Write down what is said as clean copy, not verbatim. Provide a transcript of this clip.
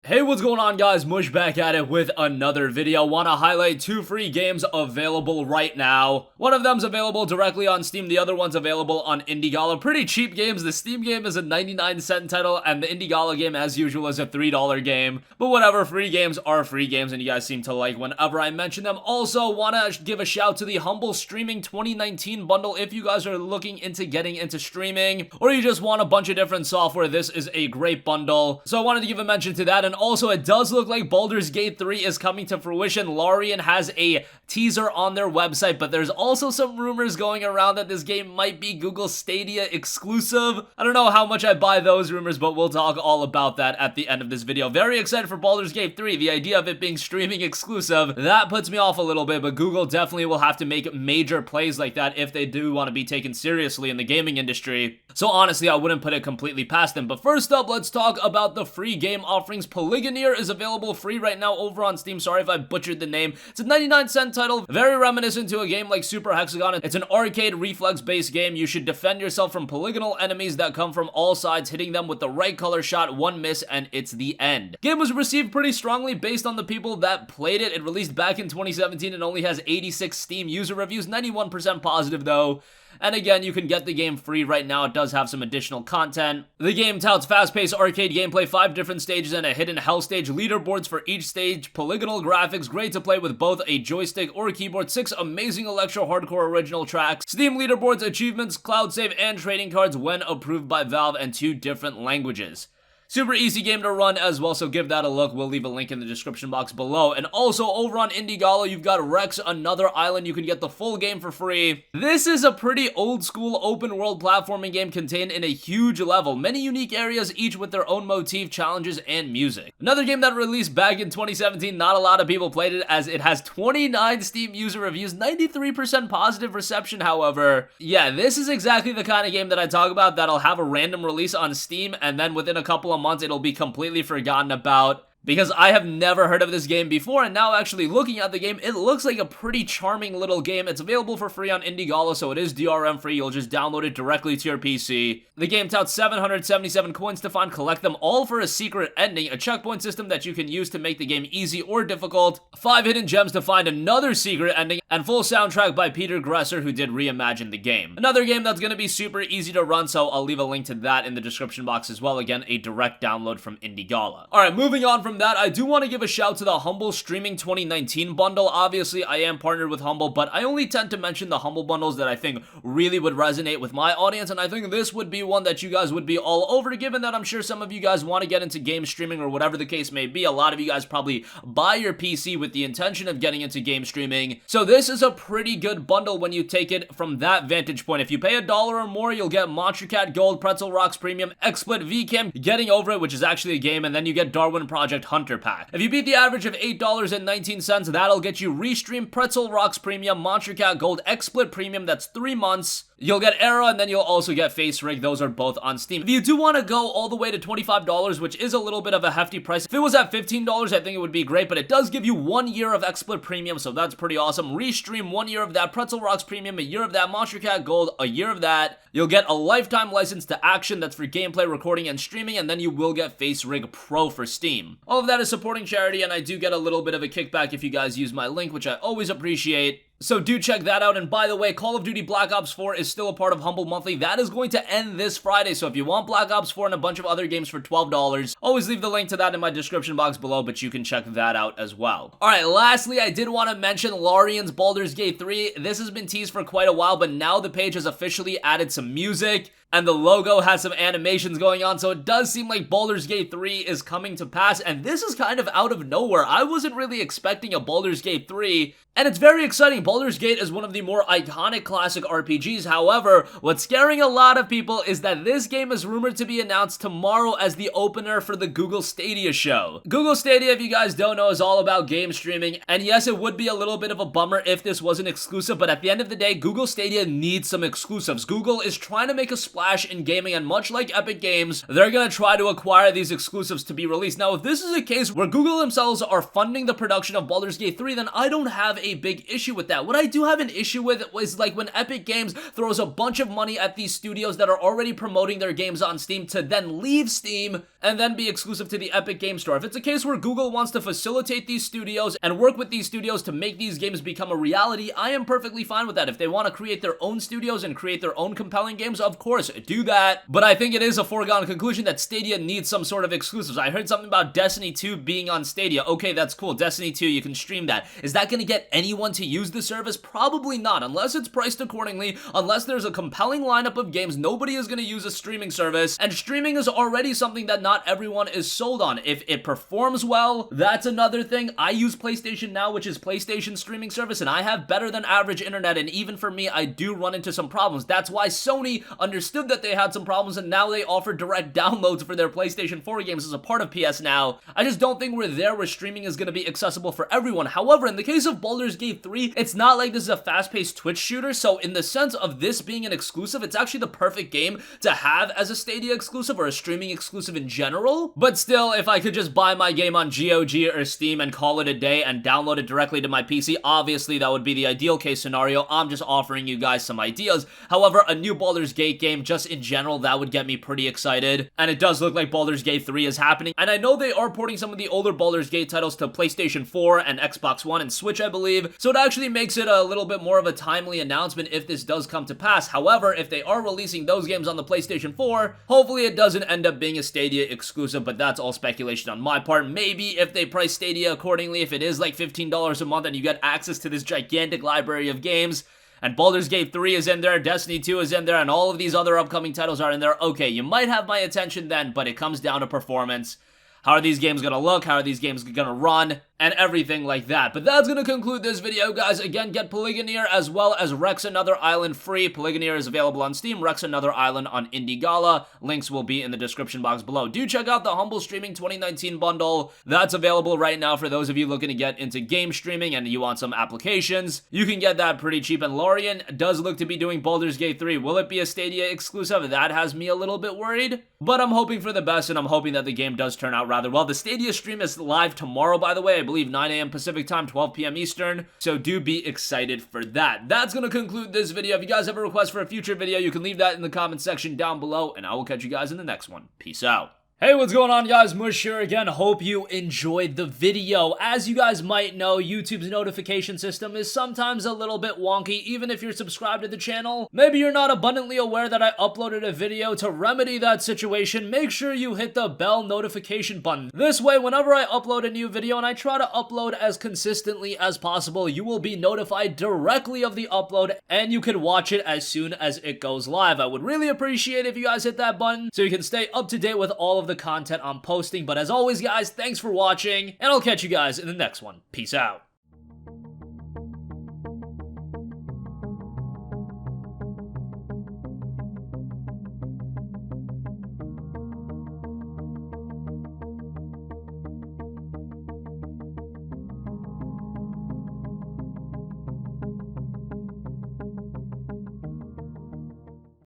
Hey, what's going on, guys? Mush back at it with another video. Want to highlight two free games available right now. One of them's available directly on Steam, the other one's available on Indiegogo. Pretty cheap games. The Steam game is a 99-cent title, and the Indiegogo game, as usual, is a $3 game. But whatever, free games are free games, and you guys seem to like whenever I mention them. Also, want to give a shout to the Humble Streaming 2019 bundle. If you guys are looking into getting into streaming, or you just want a bunch of different software, this is a great bundle. So I wanted to give a mention to that. And also, it does look like Baldurs Gate 3 is coming to fruition. Larian has a teaser on their website, but there's also some rumors going around that this game might be Google Stadia exclusive. I don't know how much I buy those rumors, but we'll talk all about that at the end of this video. Very excited for Baldurs Gate 3. The idea of it being streaming exclusive, that puts me off a little bit, but Google definitely will have to make major plays like that if they do want to be taken seriously in the gaming industry. So honestly, I wouldn't put it completely past them. But first up, let's talk about the free game offerings. Polygoneer is available free right now over on Steam. Sorry if I butchered the name. It's a 99-cent title, very reminiscent to a game like Super Hexagon. It's an arcade reflex-based game. You should defend yourself from polygonal enemies that come from all sides, hitting them with the right color shot, one miss, and it's the end. Game was received pretty strongly based on the people that played it. It released back in 2017 and only has 86 Steam user reviews, 91% positive though. And again, you can get the game free right now. It does have some additional content. The game touts fast-paced arcade gameplay, 5 different stages, and a hidden hell stage, leaderboards for each stage, polygonal graphics, great to play with both a joystick or keyboard, 6 amazing electro-hardcore original tracks, Steam leaderboards, achievements, cloud save, and trading cards when approved by Valve, and 2 different languages. Super easy game to run as well, so give that a look. We'll leave a link in the description box below. And also, over on Indiegogo, you've got Rex, Another Island. You can get the full game for free. This is a pretty old-school open-world platforming game contained in a huge level. Many unique areas, each with their own motif, challenges, and music. Another game that released back in 2017. Not a lot of people played it, as it has 29 Steam user reviews, 93% positive reception, however. Yeah, this is exactly the kind of game that I talk about that'll have a random release on Steam, and then within a couple of months it'll be completely forgotten about, because I have never heard of this game before, and now actually looking at the game, it looks like a pretty charming little game. It's available for free on Indiegogo, so it is DRM free. You'll just download it directly to your PC. The game touts 777 coins to find, collect them all for a secret ending, a checkpoint system that you can use to make the game easy or difficult, 5 hidden gems to find another secret ending, and full soundtrack by Peter Gresser, who did reimagine the game. Another game that's going to be super easy to run, so I'll leave a link to that in the description box as well. Again, a direct download from Indiegogo. Alright, moving on from that, I do want to give a shout to the Humble Streaming 2019 bundle. Obviously, I am partnered with Humble, but I only tend to mention the Humble bundles that I think really would resonate with my audience, and I think this would be one that you guys would be all over, given that I'm sure some of you guys want to get into game streaming or whatever the case may be. A lot of you guys probably buy your PC with the intention of getting into game streaming, so this is a pretty good bundle when you take it from that vantage point. If you pay $1 or more, you'll get Monster Cat Gold, Pretzel Rocks Premium, XSplit VCam, Getting Over It, which is actually a game, and then you get Darwin Project Hunter Pack. If you beat the average of $8.19, that'll get you Restream, Pretzel Rocks Premium, Monster Cat Gold, XSplit Premium, that's 3 months. You'll get Era, and then you'll also get Face Rig. Those are both on Steam. If you do want to go all the way to $25, which is a little bit of a hefty price, if it was at $15, I think it would be great, but it does give you 1 year of XSplit Premium, so that's pretty awesome. Restream, 1 year of that. Pretzel Rocks Premium, a year of that. Monster Cat Gold, a year of that. You'll get a lifetime license to Action, that's for gameplay, recording, and streaming, and then you will get Face Rig Pro for Steam. All of that is supporting charity, and I do get a little bit of a kickback if you guys use my link, which I always appreciate. So do check that out. And by the way, Call of Duty Black Ops 4 is still a part of Humble Monthly. That is going to end this Friday. So if you want Black Ops 4 and a bunch of other games for $12, always leave the link to that in my description box below, but you can check that out as well. Alright, lastly, I did want to mention Larian's Baldurs Gate 3. This has been teased for quite a while, but now the page has officially added some music, and the logo has some animations going on, so it does seem like Baldurs Gate 3 is coming to pass, and this is kind of out of nowhere. I wasn't really expecting a Baldurs Gate 3, and it's very exciting. Baldur's Gate is one of the more iconic classic RPGs. However, what's scaring a lot of people is that this game is rumored to be announced tomorrow as the opener for the Google Stadia show. Google Stadia, if you guys don't know, is all about game streaming, and yes, it would be a little bit of a bummer if this wasn't exclusive, but at the end of the day, Google Stadia needs some exclusives. Google is trying to make a splash in gaming, and much like Epic Games, they're gonna try to acquire these exclusives to be released. Now, if this is a case where Google themselves are funding the production of Baldur's Gate 3, then I don't have a big issue with that. What I do have an issue with is like when Epic Games throws a bunch of money at these studios that are already promoting their games on Steam to then leave Steam and then be exclusive to the Epic Game Store. If it's a case where Google wants to facilitate these studios and work with these studios to make these games become a reality, I am perfectly fine with that. If they want to create their own studios and create their own compelling games, of course, do that. But I think it is a foregone conclusion that Stadia needs some sort of exclusives. I heard something about Destiny 2 being on Stadia. Okay, that's cool. Destiny 2, you can stream that. Is that going to get anyone to use the service? Probably not, unless it's priced accordingly, unless there's a compelling lineup of games. Nobody is going to use a streaming service, and streaming is already something that not everyone is sold on. If it performs well, that's another thing. I use PlayStation Now, which is PlayStation streaming service, and I have better than average internet, and even for me, I do run into some problems. That's why Sony understood that they had some problems, and now they offer direct downloads for their PlayStation 4 games as a part of PS Now. I just don't think we're there where streaming is going to be accessible for everyone. However, in the case of Baldur's Gate 3, it's not like this is a fast-paced Twitch shooter, so in the sense of this being an exclusive, it's actually the perfect game to have as a Stadia exclusive or a streaming exclusive in general. But still, if I could just buy my game on GOG or Steam and call it a day and download it directly to my PC, obviously that would be the ideal case scenario. I'm just offering you guys some ideas. However, a new Baldur's Gate game, just in general, that would get me pretty excited. And it does look like Baldur's Gate 3 is happening. And I know they are porting some of the older Baldur's Gate titles to PlayStation 4 and Xbox One and Switch, I believe. So it actually makes it a little bit more of a timely announcement if this does come to pass. However, if they are releasing those games on the PlayStation 4, hopefully it doesn't end up being a Stadia exclusive, but that's all speculation on my part. Maybe if they price Stadia accordingly, if it is like $15 a month and you get access to this gigantic library of games, and Baldur's Gate 3 is in there, Destiny 2 is in there, and all of these other upcoming titles are in there, okay, you might have my attention then, but it comes down to performance. How are these games gonna look? How are these games gonna run? And everything like that. But that's gonna conclude this video, guys. Again, get Polygoneer as well as Rex Another Island free. Polygoneer is available on Steam, Rex Another Island on Indie Gala. Links will be in the description box below. Do check out the Humble Streaming 2019 bundle. That's available right now for those of you looking to get into game streaming and you want some applications. You can get that pretty cheap. And Lorian does look to be doing Baldur's Gate 3. Will it be a Stadia exclusive? That has me a little bit worried. But I'm hoping for the best, and I'm hoping that the game does turn out rather well. The Stadia stream is live tomorrow, by the way. I believe 9 a.m. Pacific time, 12 p.m. Eastern, so do be excited for that. That's going to conclude this video. If you guys have a request for a future video, you can leave that in the comment section down below, and I will catch you guys in the next one. Peace out. Hey, what's going on, guys? Mush here again. Hope you enjoyed the video. As you guys might know, YouTube's notification system is sometimes a little bit wonky, even if you're subscribed to the channel. Maybe you're not abundantly aware that I uploaded a video. To remedy that situation, make sure you hit the bell notification button. This way, whenever I upload a new video, and I try to upload as consistently as possible, you will be notified directly of the upload, and you can watch it as soon as it goes live. I would really appreciate it if you guys hit that button, so you can stay up to date with all of the content I'm posting. But as always, guys, thanks for watching, and I'll catch you guys in the next one. Peace out.